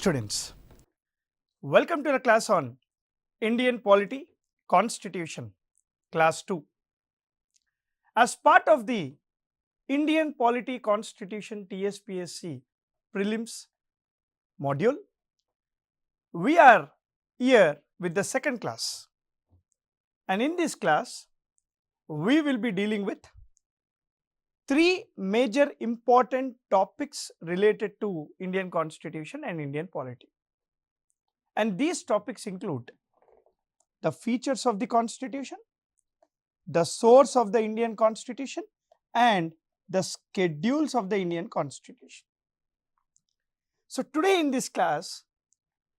students, welcome to the class on Indian Polity Constitution, class 2. As part of the Indian Polity Constitution TSPSC prelims module, we are here with the second class, and in this class we will be dealing with three major important topics related to Indian Constitution and Indian polity. And these topics include the features of the Constitution, the source of the Indian Constitution, and the schedules of the Indian Constitution. So today in this class,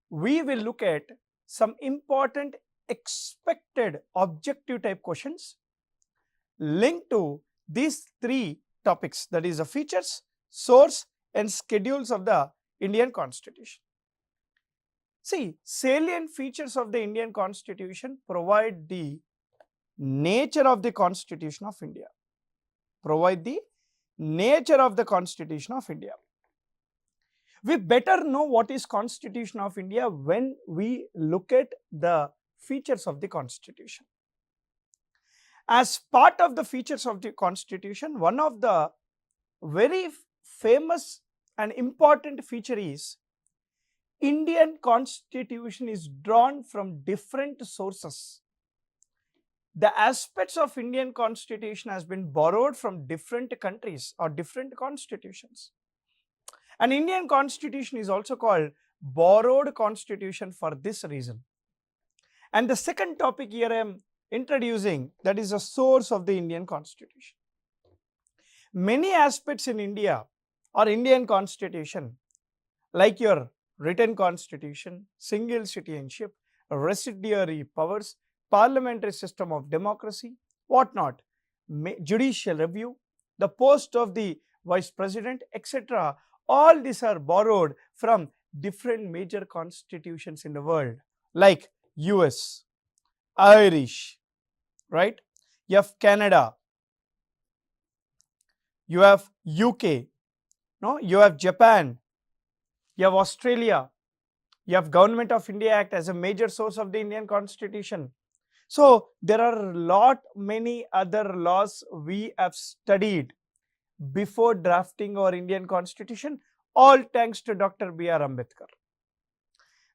we will look at some important expected objective type questions linked to these three topics, that is the features, source and schedules of the Indian Constitution. See, salient features of the Indian Constitution provide the nature of the Constitution of India. We better know what is Constitution of India when we look at the features of the Constitution. As part of the features of the Constitution, one of the very famous and important feature is Indian Constitution is drawn from different sources. The aspects of Indian Constitution has been borrowed from different countries or different constitutions. And Indian Constitution is also called borrowed Constitution for this reason. And the second topic here I am introducing, that is the source of the Indian Constitution. Many aspects in India or Indian Constitution, like your written constitution, single citizenship, residuary powers, parliamentary system of democracy, whatnot, judicial review, the post of the vice president, etc. All these are borrowed from different major constitutions in the world, like US, Irish, right? You have Canada, you have UK, no? You have Japan, you have Australia, you have Government of India Act as a major source of the Indian Constitution. So there are many other laws we have studied before drafting our Indian Constitution, all thanks to Dr. B.R. Ambedkar.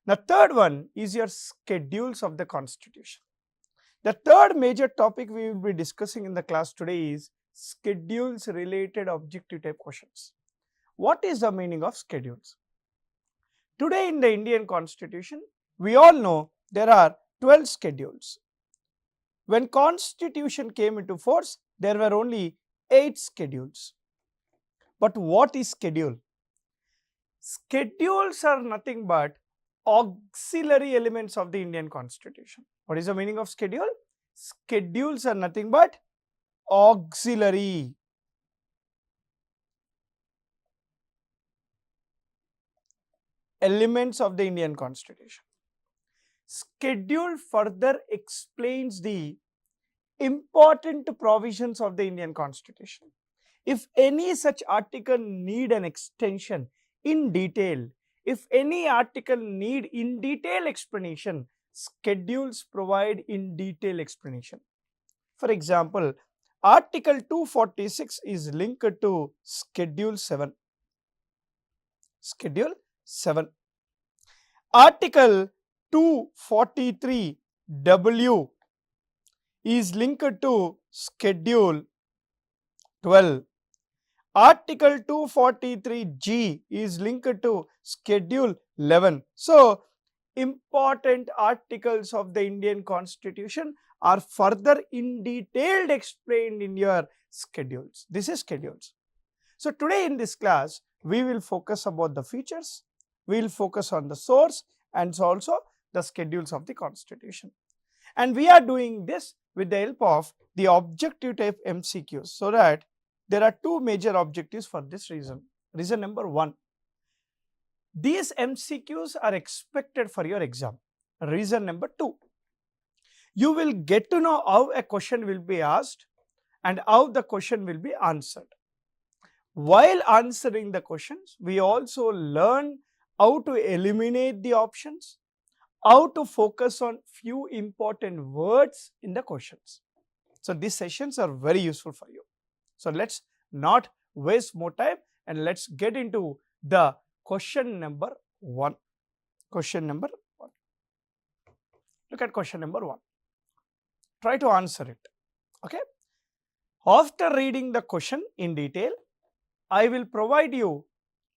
The third one is your schedules of the Constitution. The third major topic we will be discussing in the class today is schedules related objective type questions. What is the meaning of schedules? Today in the Indian Constitution, we all know there are 12 schedules. When Constitution came into force, there were only 8 schedules. But what is schedule? Schedules are nothing but auxiliary elements of the Indian Constitution. What is the meaning of schedule? Schedules are nothing but auxiliary elements of the Indian Constitution. Schedule further explains the important provisions of the Indian Constitution. If any such article need an extension in detail, if any article need in detail explanation, schedules provide in detail explanation. For example, Article 246 is linked to Schedule 7. Schedule 7. Article 243W is linked to Schedule 12. Article 243G is linked to Schedule 11. So, important articles of the Indian Constitution are further in detail explained in your schedules. This is schedules. So, today in this class, we will focus about the features, we will focus on the source and also the schedules of the Constitution. And we are doing this with the help of the objective type MCQs, so that there are two major objectives for this reason. Reason number 1, these MCQs are expected for your exam. Reason number 2, you will get to know how a question will be asked and how the question will be answered. While answering the questions, we also learn how to eliminate the options, how to focus on few important words in the questions. So these sessions are very useful for you. So let's not waste more time and let's get into the question number 1. Question number 1. Look at question number 1. Try to answer it. Okay. After reading the question in detail, I will provide you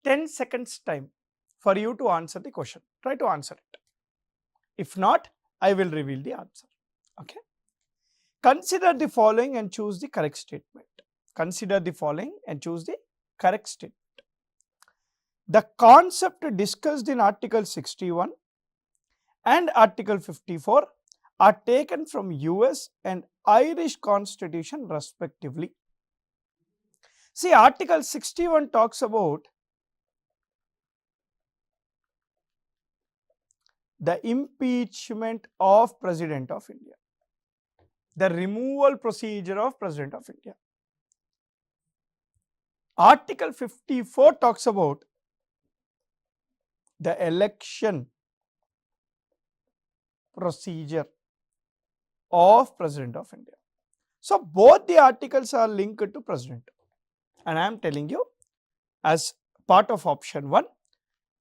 10 seconds time for you to answer the question. Try to answer it. If not, I will reveal the answer. Okay. Consider the following and choose the correct statement. Consider the following and choose the correct statement. The concept discussed in Article 61 and Article 54 are taken from US and Irish Constitution respectively. See, Article 61 talks about the impeachment of President of India, the removal procedure of President of India. Article 54 talks about the election procedure of President of India. So both the articles are linked to President, and I am telling you as part of option 1,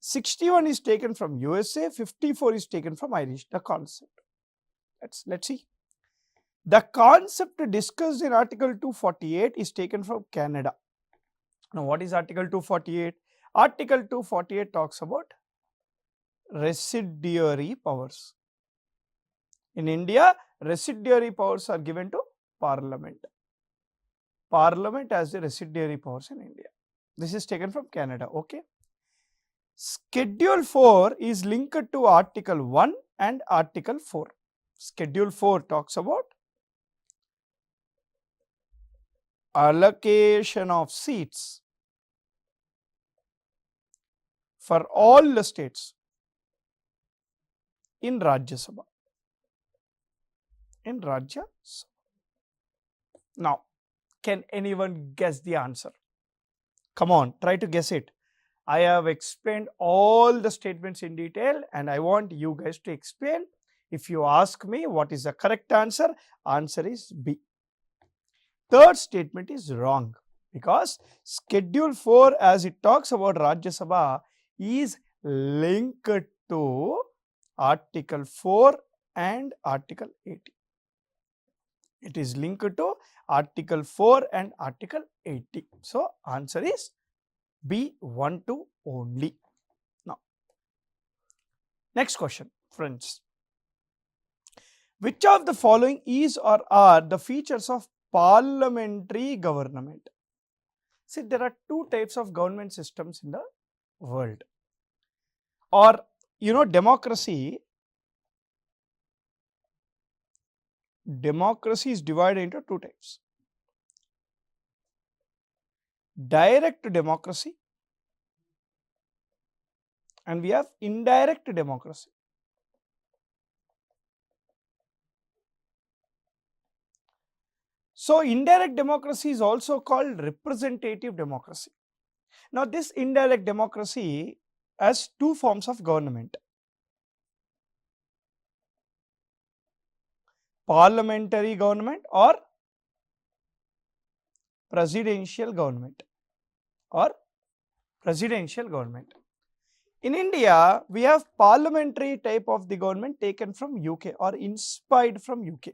61 is taken from USA, 54 is taken from Irish, the concept. Let's see. The concept discussed in Article 248 is taken from Canada. Now what is Article 248? Article 248 talks about residuary powers. In India, residuary powers are given to Parliament. Parliament has the residuary powers in India. This is taken from Canada. Okay. Schedule 4 is linked to Article 1 and Article 4. Schedule 4 talks about allocation of seats for all the states in Rajya Sabha. In Rajya Sabha. Now, can anyone guess the answer? Come on, try to guess it. I have explained all the statements in detail and I want you guys to explain. If you ask me what is the correct answer, answer is B. Third statement is wrong because Schedule 4 as it talks about Rajya Sabha is linked to Article 4 and Article 80. It is linked to Article 4 and Article 80. So answer is B12 only. Now, next question, friends. Which of the following is or are the features of parliamentary government? See, there are two types of government systems in the world. Or, democracy is divided into two types. Direct democracy and we have indirect democracy. So indirect democracy is also called representative democracy. Now this indirect democracy has two forms of government: parliamentary government or presidential government In India, we have parliamentary type of the government taken from UK or inspired from UK.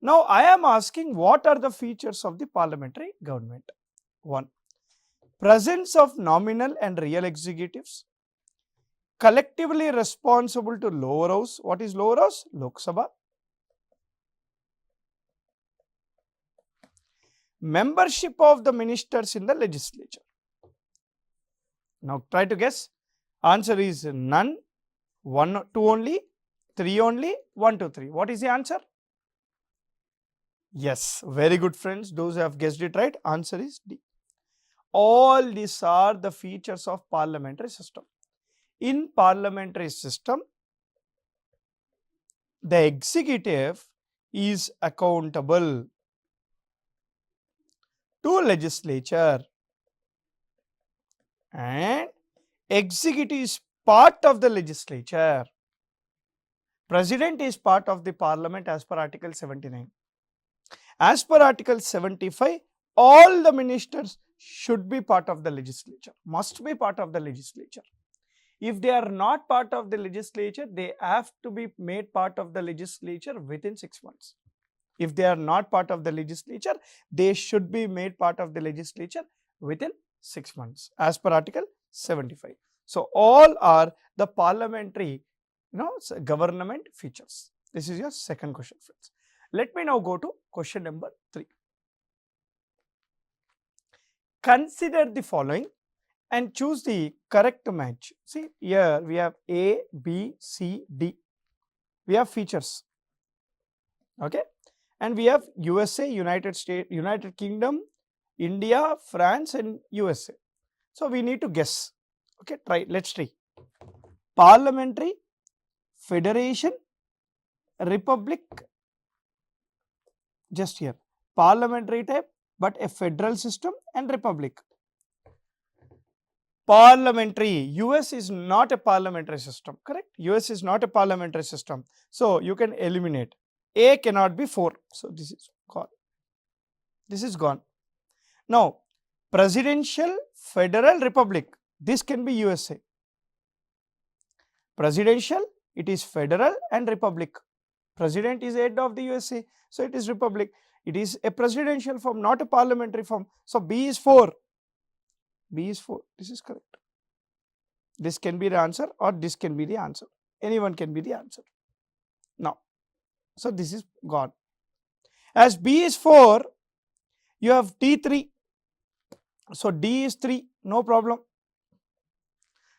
Now, I am asking what are the features of the parliamentary government? 1. Presence of nominal and real executives, collectively responsible to lower house. What is lower house? Lok Sabha. Membership of the ministers in the legislature. Now try to guess. Answer is none, 1, 2 only, 3 only, 1, 2, 3. What is the answer? Yes, very good friends. Those who have guessed it right, answer is D. All these are the features of parliamentary system. In parliamentary system, the executive is accountable to legislature and executive is part of the legislature. President is part of the parliament as per Article 79. As per Article 75, all the ministers should be part of the legislature, must be part of the legislature. If they are not part of the legislature, they have to be made part of the legislature within 6 months. If they are not part of the legislature, they should be made part of the legislature within 6 months as per Article 75. So, all are the parliamentary government features. This is your second question, friends. Let me now go to question number 3. Consider the following and choose the correct match. See, here we have A, B, C, D. We have features. Okay. And we have USA, United States, United Kingdom, India, France and USA. So, we need to guess. Okay, let's try. Parliamentary, federation, republic, just here. Parliamentary type, but a federal system and republic. Parliamentary, US is not a parliamentary system, correct? US is not a parliamentary system. So, you can eliminate. A cannot be 4. So, this is gone. This is gone. Now, presidential, federal, republic. This can be USA. Presidential, it is federal and republic. President is head of the USA. So, it is republic. It is a presidential form, not a parliamentary form. So, B is 4. B is 4. This is correct. This can be the answer or this can be the answer. Anyone can be the answer. Now, so this is gone. As B is 4, you have D 3. So, D is 3, no problem.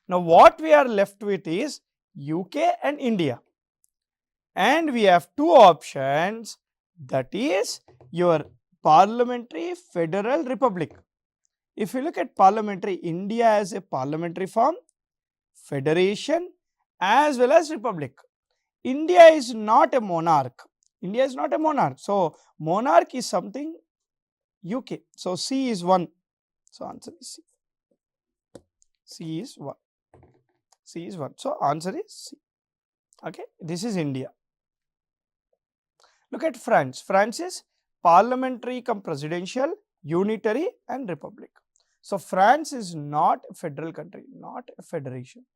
Now, what we are left with is UK and India. And we have 2 options, that is your parliamentary, federal, republic. If you look at parliamentary, India as a parliamentary form, federation as well as republic. India is not a monarch. India is not a monarch. So, monarch is something UK. So, C is 1. So, answer is C. C is 1. C is 1. So, answer is C. Okay. This is India. Look at France. France is parliamentary cum presidential, unitary and republic. So, France is not a federal country, not a federation.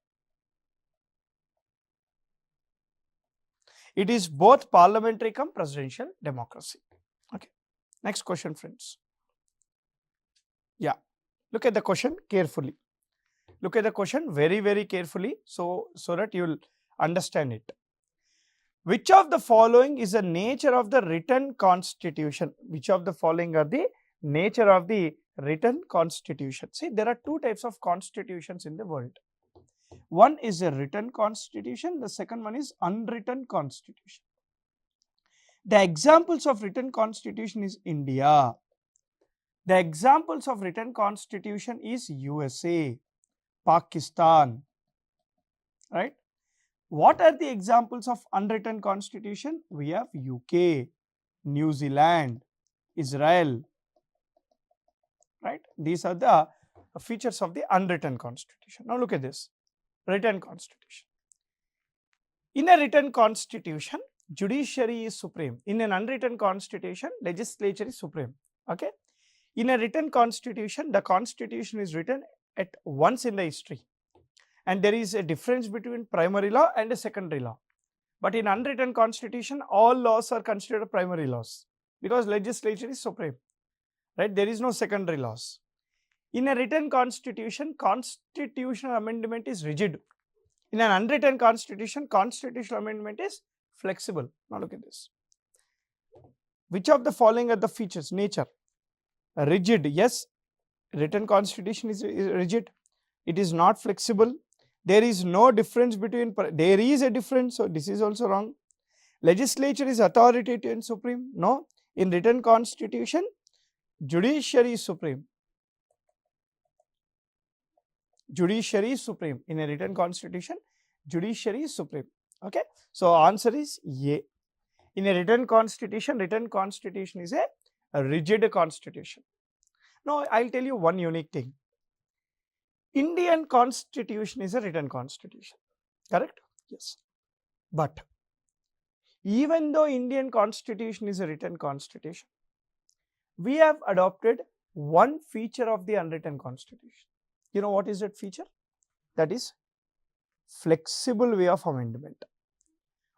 It is both parliamentary cum presidential democracy. Okay. Next question, friends. Yeah. Look at the question carefully. Look at the question very, very carefully so that you will understand it. Which of the following is the nature of the written constitution? Which of the following are the nature of the written constitution? See, there are 2 types of constitutions in the world. One is a written constitution, the second one is unwritten constitution. The examples of written constitution is India. The examples of written constitution is USA, Pakistan, right? What are the examples of unwritten constitution? We have UK, New Zealand, Israel, right? These are the features of the unwritten constitution. Now look at this, written constitution. In a written constitution, judiciary is supreme. In an unwritten constitution, legislature is supreme. Okay. In a written constitution, the constitution is written at once in the history. And there is a difference between primary law and a secondary law. But in unwritten constitution, all laws are considered primary laws because legislature is supreme, right? There is no secondary laws. In a written constitution, constitutional amendment is rigid. In an unwritten constitution, constitutional amendment is flexible. Now look at this. Which of the following are the features? Nature. Rigid, yes. Written constitution is rigid. It is not flexible. There is no difference between, there is a difference, so this is also wrong. Legislature is authoritative and supreme. No. In written constitution, judiciary is supreme. Judiciary is supreme. In a written constitution, judiciary is supreme. Okay. So, answer is A. In a written constitution is a rigid constitution. Now, I will tell you one unique thing. Indian constitution is a written constitution, correct? Yes. But even though Indian constitution is a written constitution, we have adopted one feature of the unwritten constitution. You know what is that feature? That is flexible way of amendment.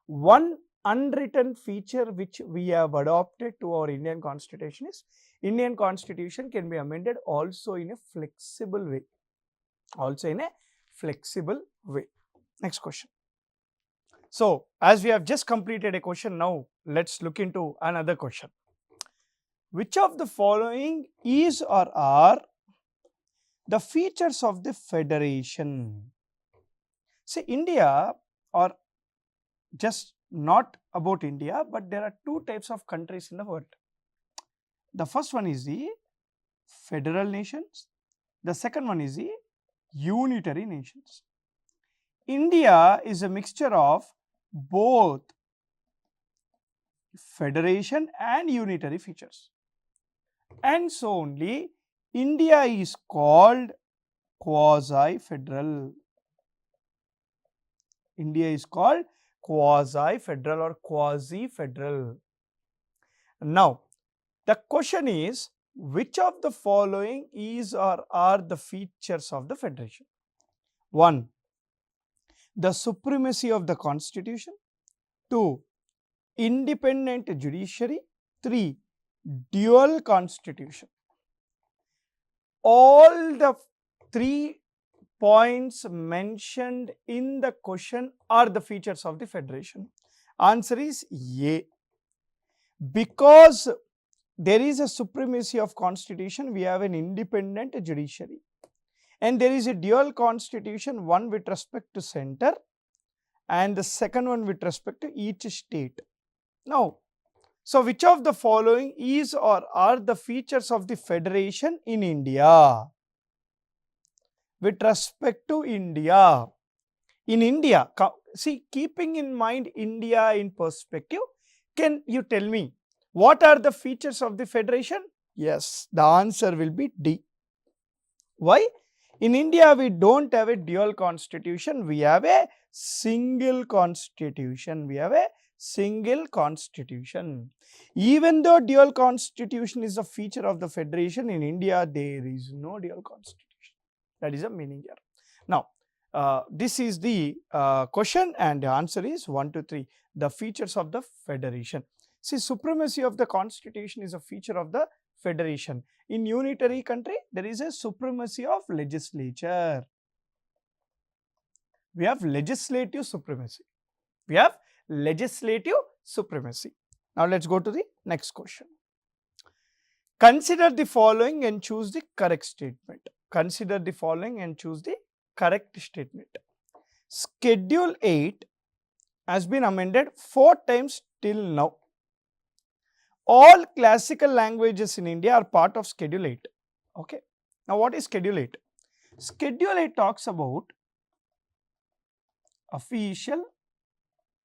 One unwritten feature which we have adopted to our Indian constitution is Indian constitution can be amended also in a flexible way. Next question. So, as we have just completed a question, now let's look into another question. Which of the following is or are the features of the federation? See, India, or just not about India, but there are two types of countries in the world. The first one is the federal nations. The second one is the unitary nations. India is a mixture of both federation and unitary features. And so only India is called quasi-federal. India is called quasi-federal or quasi-federal. Now, the question is, which of the following is or are the features of the federation? 1. The supremacy of the constitution. 2. Independent judiciary. 3. Dual constitution. All the 3 points mentioned in the question are the features of the federation. Answer is A. Because there is a supremacy of constitution, we have an independent judiciary. And there is a dual constitution, one with respect to center and the second one with respect to each state. Now, so which of the following is or are the features of the federation in India? With respect to India, in India, see, keeping in mind India in perspective, can you tell me what are the features of the federation? Yes, the answer will be D. Why? In India, we don't have a dual constitution, we have a single constitution. Even though dual constitution is a feature of the federation, in India there is no dual constitution. That is a meaning here. Now, this is the question and the answer is 1 to 3. The features of the federation. See, supremacy of the constitution is a feature of the federation. In unitary country, there is a supremacy of legislature. We have legislative supremacy. Now, let's go to the next question. Consider the following and choose the correct statement. Schedule 8 has been amended 4 times till now. All classical languages in India are part of Schedule 8. Okay. Now, what is Schedule 8? Schedule 8 talks about official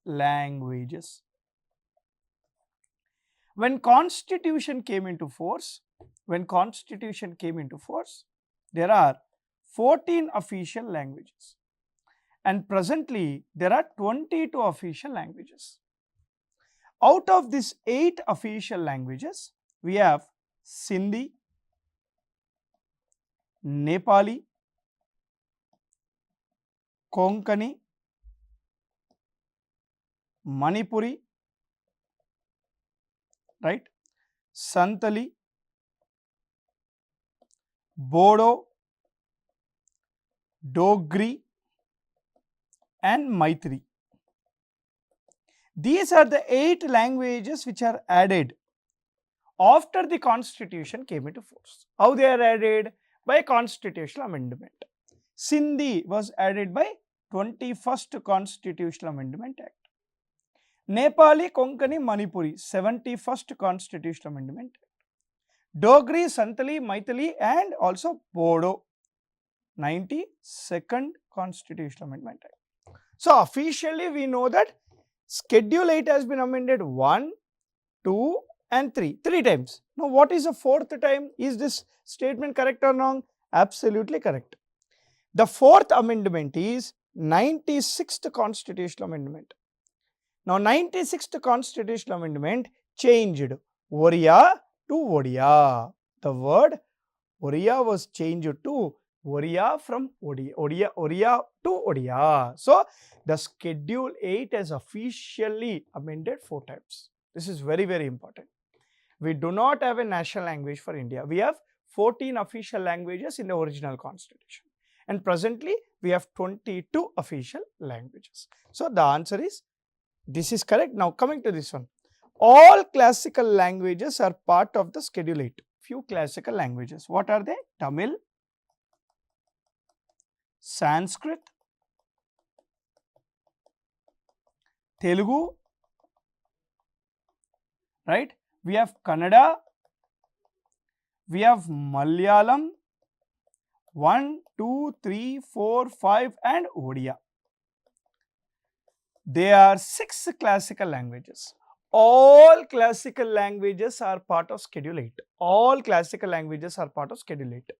languages. When Constitution came into force, there are 14 official languages and presently there are 22 official languages. Out of these 8 official languages, we have Sindhi, Nepali, Konkani, Manipuri, right? Santali, Bodo, Dogri and Maithili. These are the 8 languages which are added after the constitution came into force. How they are added? By constitutional amendment. Sindhi was added by 21st Constitutional Amendment Act. Nepali, Konkani, Manipuri, 71st Constitutional Amendment Act. Dogri, Santali, Maithili and also Bodo, 92nd Constitutional Amendment Act. So, officially we know that Schedule 8 has been amended 1, 2 and 3 times. Now, what is the 4th time? Is this statement correct or wrong? Absolutely correct. The fourth amendment is 96th Constitutional Amendment. Now 96th Constitutional Amendment changed Oriya to Odia. The word Oriya was changed to Oriya from Oriya to Odia. So the Schedule 8 has officially amended 4 times. This is very, very important. We do not have a national language for India. We have 14 official languages in the original constitution. And presently, we have 22 official languages. So the answer is, this is correct. Now coming to this one. All classical languages are part of the Schedule 8. Few classical languages. What are they? Tamil, Sanskrit, Telugu, right? We have Kannada, we have Malayalam, 1, 2, 3, 4, 5 and Odia. There are 6 classical languages. All classical languages are part of Schedule 8. All classical languages are part of Schedule 8.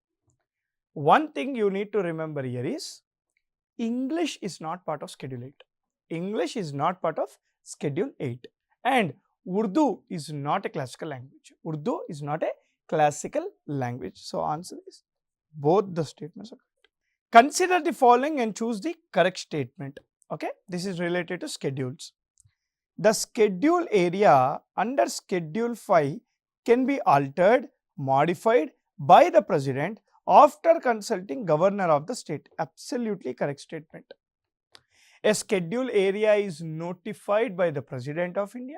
One thing you need to remember here is, English is not part of Schedule 8. English is not part of Schedule 8. And Urdu is not a classical language. Urdu is not a classical language. So answer is, both the statements are correct. Consider the following and choose the correct statement. Okay, this is related to schedules. The schedule area under Schedule 5 can be altered, modified by the President after consulting Governor of the state. Absolutely correct statement. A schedule area is notified by the President of India,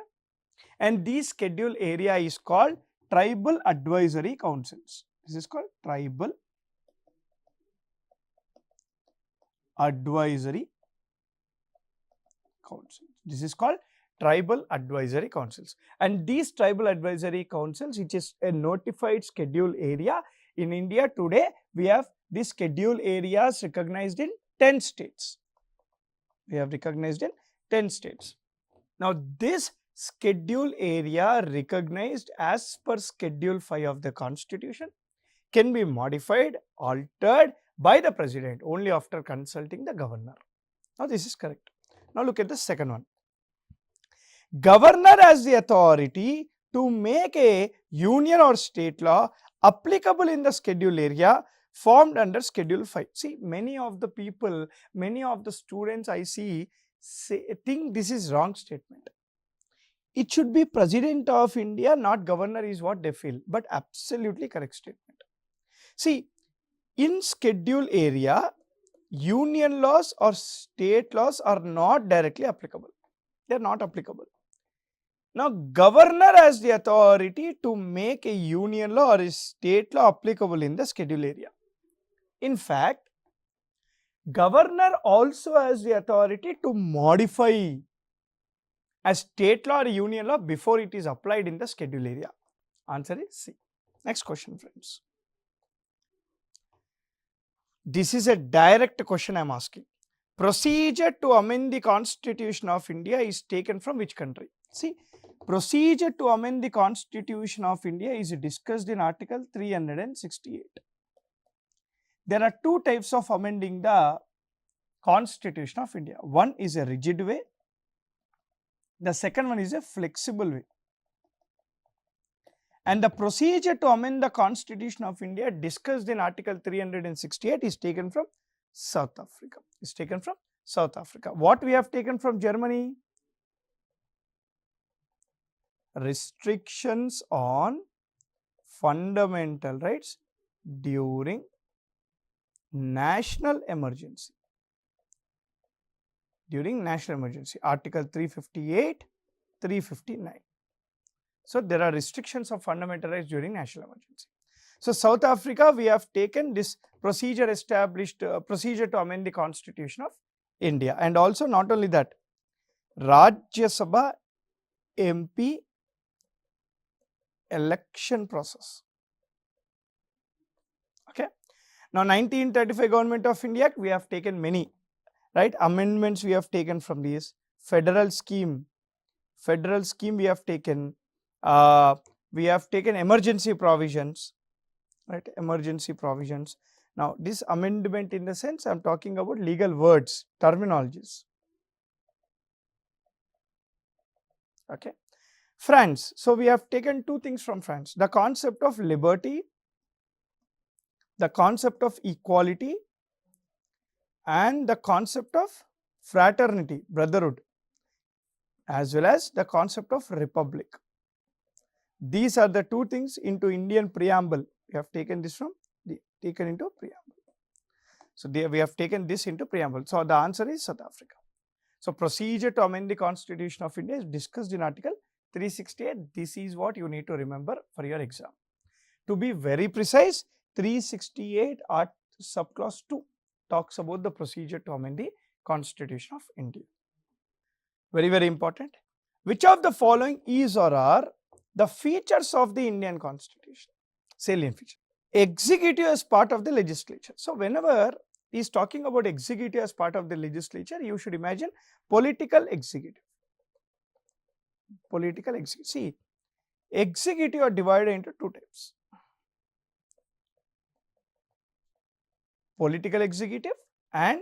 and this schedule area is called Tribal Advisory Councils. This is called Tribal Advisory Councils. This is called Tribal Advisory Councils. And these Tribal Advisory Councils, which is a notified schedule area in India today, we have these schedule areas recognized in 10 states. We have recognized in 10 states. Now, this schedule area recognized as per Schedule 5 of the Constitution can be modified, altered by the President only after consulting the Governor. Now, this is correct. Now, look at the second one. Governor has the authority to make a union or state law applicable in the schedule area formed under Schedule 5. See, many of the people, many of the students I see think this is wrong statement. It should be President of India, not Governor, is what they feel, but absolutely correct statement. See, in schedule area, union laws or state laws are not directly applicable. They are not applicable. Now, Governor has the authority to make a union law or a state law applicable in the schedule area. In fact, Governor also has the authority to modify a state law or a union law before it is applied in the schedule area. Answer is C. Next question, friends. This is a direct question I am asking. Procedure to amend the Constitution of India is taken from which country? See, procedure to amend the Constitution of India is discussed in Article 368. There are 2 types of amending the Constitution of India. One is a rigid way. The second one is a flexible way. And the procedure to amend the Constitution of India discussed in Article 368 is taken from South Africa. Is taken from South Africa. What we have taken from Germany? Restrictions on fundamental rights during national emergency. During national emergency, Article 358, 359. So, there are restrictions of fundamental rights during national emergency. So, South Africa, we have taken this procedure established, procedure to amend the Constitution of India. And also not only that, Rajya Sabha MP election process. Okay. Now, 1935 Government of India Act, we have taken many, right, amendments we have taken from these. Federal scheme we have taken. We have taken emergency provisions, right, emergency provisions. Now, this amendment in the sense I am talking about legal words, terminologies. Okay. France. So, we have taken two things from France, the concept of liberty, the concept of equality, and the concept of fraternity, brotherhood, as well as the concept of republic. These are the two things into Indian preamble. We have taken this from taken into preamble. So, we have taken this into preamble. So, the answer is South Africa. So, procedure to amend the Constitution of India is discussed in Article 368. This is what you need to remember for your exam. To be very precise, 368 Art subclause 2 talks about the procedure to amend the Constitution of India. Very, very important. Which of the following is or are the features of the Indian Constitution? Salient feature. Executive as part of the legislature. So, whenever he is talking about executive as part of the legislature, you should imagine political executive. Political executive. See, executive are divided into two types. Political executive and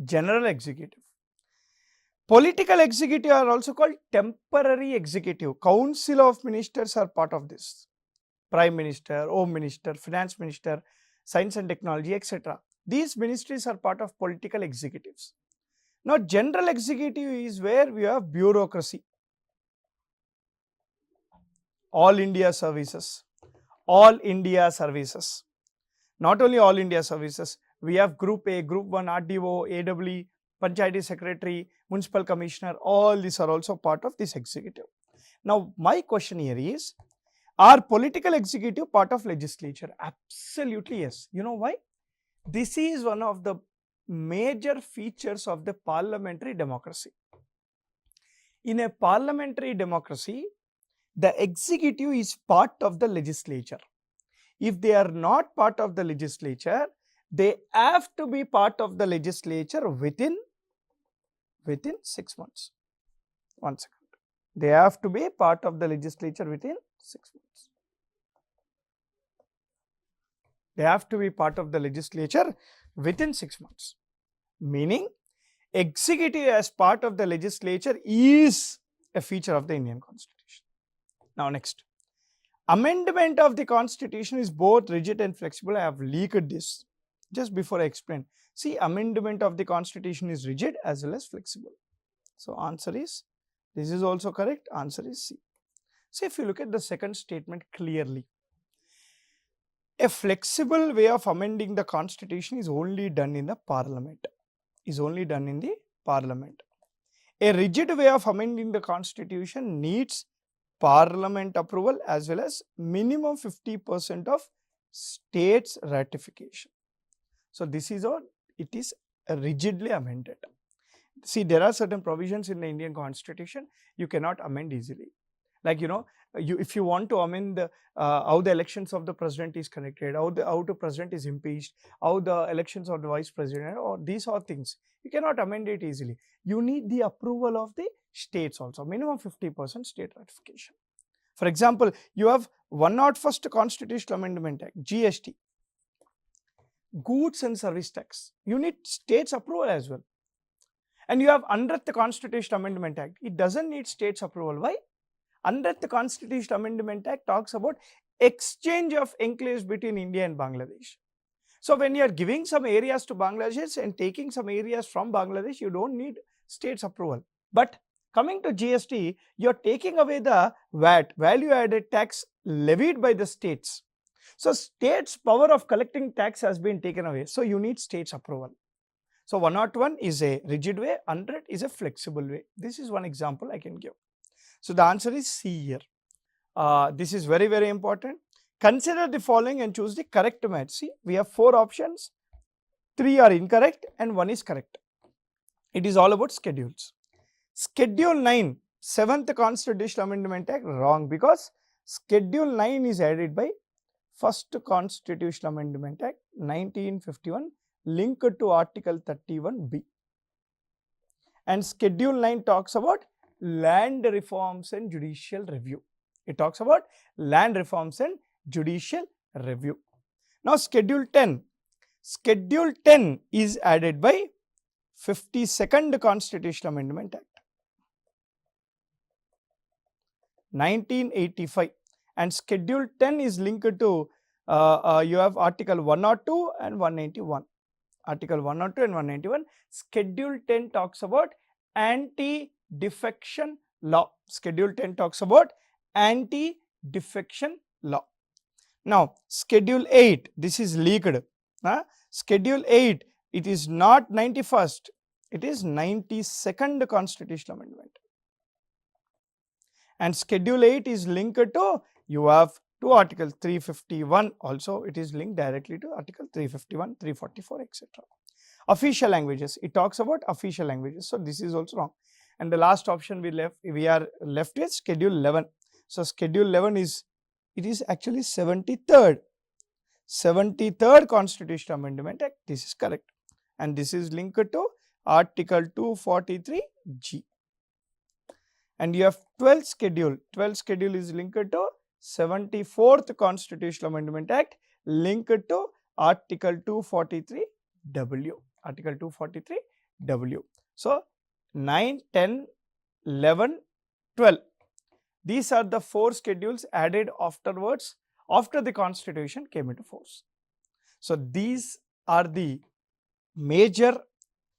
general executive. Political executive are also called temporary executive. Council of ministers are part of this. Prime Minister, Home Minister, Finance Minister, Science and Technology, etc. These ministries are part of political executives. Now, general executive is where we have bureaucracy, all India services, all India services. Not only all India services, we have Group A, Group 1, RDO, AWE, Panchayati Secretary, Municipal Commissioner, all these are also part of this executive. Now, my question here is, are political executive part of legislature? Absolutely yes. You know why? This is one of the major features of the parliamentary democracy. In a parliamentary democracy, the executive is part of the legislature. If they are not part of the legislature, they have to be part of the legislature within 6 months. 1 second. They have to be part of the legislature within 6 months. They have to be part of the legislature within 6 months. Meaning, executive as part of the legislature is a feature of the Indian Constitution. Now, next. Amendment of the Constitution is both rigid and flexible. I have leaked this just before I explain. See, amendment of the Constitution is rigid as well as flexible. So, answer is, this is also correct, answer is C. See, if you look at the second statement clearly, a flexible way of amending the Constitution is only done in the Parliament. A rigid way of amending the Constitution needs Parliament approval as well as minimum 50% of states ratification. So, this is all, it is rigidly amended. See, there are certain provisions in the Indian Constitution you cannot amend easily. Like, if you want to amend how the elections of the president is conducted, how the president is impeached, how the elections of the vice president, or these are things, you cannot amend it easily. You need the approval of the states also, minimum 50% state ratification. For example, you have 101st Constitutional Amendment Act, GST, Goods and Service Tax. You need states approval as well. And you have 100th Constitutional Amendment Act. It doesn't need states approval. Why? 100th Constitutional Amendment Act talks about exchange of enclaves between India and Bangladesh. So, when you are giving some areas to Bangladesh and taking some areas from Bangladesh, you don't need states approval. But coming to GST, you are taking away the VAT, value added tax levied by the states. So, states' power of collecting tax has been taken away. So, you need states approval. So, 101 is a rigid way, 100 is a flexible way. This is one example I can give. So, the answer is C here. This is very, very important. Consider the following and choose the correct match. See, we have 4 options, 3 are incorrect and 1 is correct. It is all about schedules. Schedule 9, 7th Constitutional Amendment Act, wrong, because Schedule 9 is added by 1st Constitutional Amendment Act 1951 linked to Article 31B. And Schedule 9 talks about land reforms and judicial review. It talks about land reforms and judicial review. Now Schedule 10. Schedule 10 is added by 52nd Constitutional Amendment Act 1985, and Schedule 10 is linked to you have Article 102 and 191. Article 102 and 191. Schedule 10 talks about anti-defection law. Schedule 10 talks about anti-defection law. Now Schedule 8, this is leaked. Schedule 8, it is not 91st, it is 92nd Constitutional Amendment. And Schedule 8 is linked to, you have to Article 351 also, it is linked directly to Article 351, 344, etc. Official languages, it talks about official languages, so this is also wrong. And the last option we are left with Schedule 11. So Schedule 11 is, it is actually 73rd Constitutional Amendment Act, this is correct, and this is linked to Article 243G. And you have 12th schedule. 12th schedule is linked to 74th Constitutional Amendment Act, linked to Article 243W. Article 243W. So 9, 10, 11, 12. These are the 4 schedules added afterwards, after the Constitution came into force. So these are the major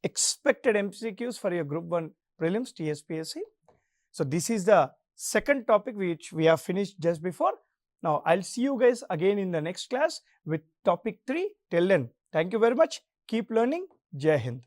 expected MCQs for your Group 1 Prelims TSPSC. So this is the second topic which we have finished just before. Now I'll see you guys again in the next class with topic 3. Till then, thank you very much. Keep learning. Jai Hind.